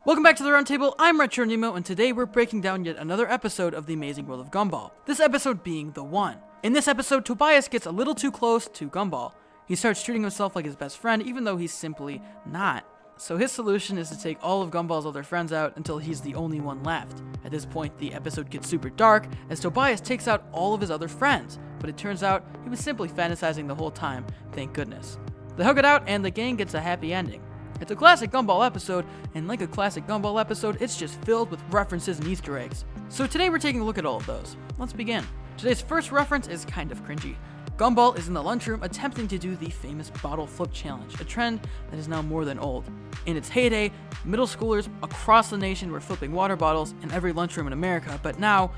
Welcome back to the Roundtable, I'm RetroNemo, and today we're breaking down yet another episode of the amazing world of Gumball. This episode being The One. In this episode, Tobias gets a little too close to Gumball. He starts treating himself like his best friend, even though he's simply not. So his solution is to take all of Gumball's other friends out until he's the only one left. At this point, the episode gets super dark, as Tobias takes out all of his other friends, but it turns out he was simply fantasizing the whole time, thank goodness. They hug it out, and the gang gets a happy ending. It's a classic Gumball episode, and like a classic Gumball episode, it's just filled with references and Easter eggs. So today we're taking a look at all of those. Let's begin. Today's first reference is kind of cringy. Gumball is in the lunchroom attempting to do the famous bottle flip challenge, a trend that is now more than old. In its heyday, middle schoolers across the nation were flipping water bottles in every lunchroom in America, but now,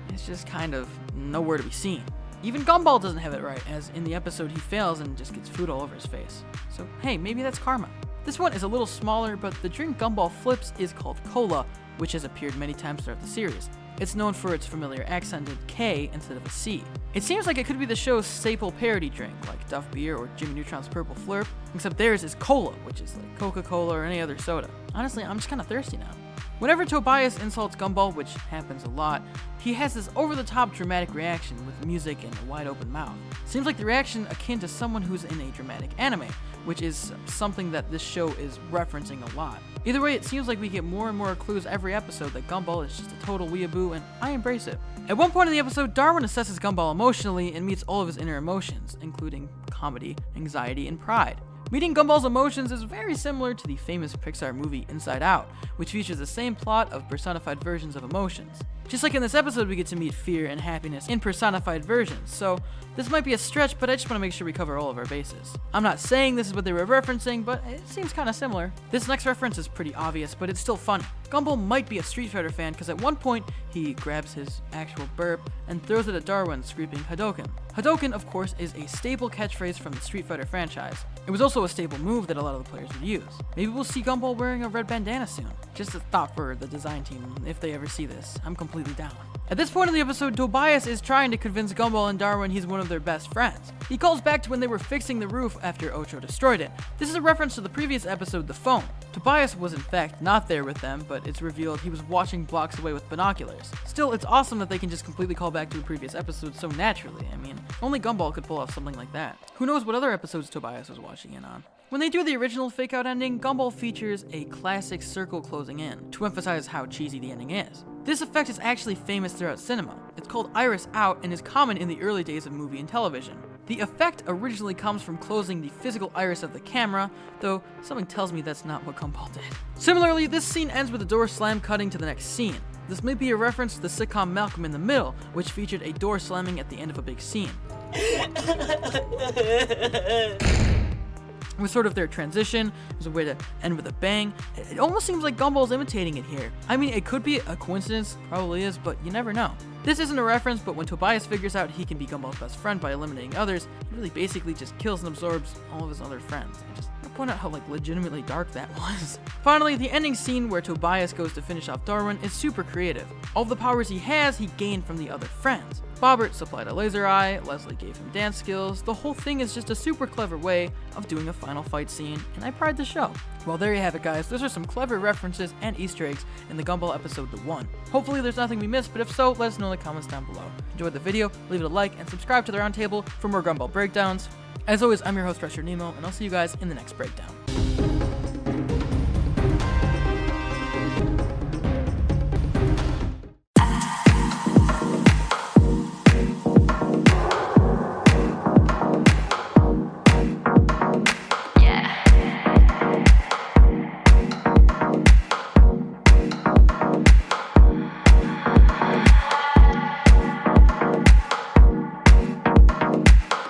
it's just kind of nowhere to be seen. Even Gumball doesn't have it right, as in the episode he fails and just gets food all over his face. So hey, maybe that's karma. This one is a little smaller, but the drink Gumball flips is called cola, which has appeared many times throughout the series. It's known for its familiar accented K instead of a C. It seems like it could be the show's staple parody drink, like Duff Beer or Jimmy Neutron's Purple Flurp, except theirs is cola, which is like Coca-Cola or any other soda. Honestly, I'm just kinda thirsty now. Whenever Tobias insults Gumball, which happens a lot, he has this over-the-top dramatic reaction with music and a wide-open mouth. Seems like the reaction akin to someone who's in a dramatic anime, which is something that this show is referencing a lot. Either way, it seems like we get more and more clues every episode that Gumball is just a total weeaboo, and I embrace it. At one point in the episode, Darwin assesses Gumball emotionally and meets all of his inner emotions, including comedy, anxiety, and pride. Meeting Gumball's emotions is very similar to the famous Pixar movie Inside Out, which features the same plot of personified versions of emotions. Just like in this episode, we get to meet fear and happiness in personified versions, so this might be a stretch, but I just want to make sure we cover all of our bases. I'm not saying this is what they were referencing, but it seems kind of similar. This next reference is pretty obvious, but it's still funny. Gumball might be a Street Fighter fan, because at one point, he grabs his actual burp and throws it at Darwin, screaming Hadouken. Hadouken, of course, is a staple catchphrase from the Street Fighter franchise. It was also a staple move that a lot of the players would use. Maybe we'll see Gumball wearing a red bandana soon. Just a thought for the design team, if they ever see this. I'm completely down. At this point in the episode, Tobias is trying to convince Gumball and Darwin he's one of their best friends. He calls back to when they were fixing the roof after Ocho destroyed it. This is a reference to the previous episode, The Phone. Tobias was in fact not there with them, but it's revealed he was watching blocks away with binoculars. Still, it's awesome that they can just completely call back to a previous episode so naturally. I mean, only Gumball could pull off something like that. Who knows what other episodes Tobias was watching in on. When they do the original fake-out ending, Gumball features a classic circle closing in, to emphasize how cheesy the ending is. This effect is actually famous throughout cinema. It's called iris out and is common in the early days of movie and television. The effect originally comes from closing the physical iris of the camera, though something tells me that's not what Gumball did. Similarly, this scene ends with the door slam cutting to the next scene. This may be a reference to the sitcom Malcolm in the Middle, which featured a door slamming at the end of a big scene. With sort of their transition, there's a way to end with a bang. It almost seems like Gumball's imitating it here. I mean, it could be a coincidence, probably is, but you never know. This isn't a reference, but when Tobias figures out he can be Gumball's best friend by eliminating others, he really basically just kills and absorbs all of his other friends. I just want to point out how legitimately dark that was. Finally, the ending scene where Tobias goes to finish off Darwin is super creative. All of the powers he has, he gained from the other friends. Bobbert supplied a laser eye, Leslie gave him dance skills. The whole thing is just a super clever way of doing a final fight scene, and I pride the show. Well, there you have it, guys. Those are some clever references and Easter eggs in the Gumball episode The One. Hopefully there's nothing we missed, but if so, let us know in the comments down below. Enjoyed the video, leave it a like, and subscribe to the Roundtable for more Gumball breakdowns. As always, I'm your host, RetroNemo, and I'll see you guys in the next breakdown.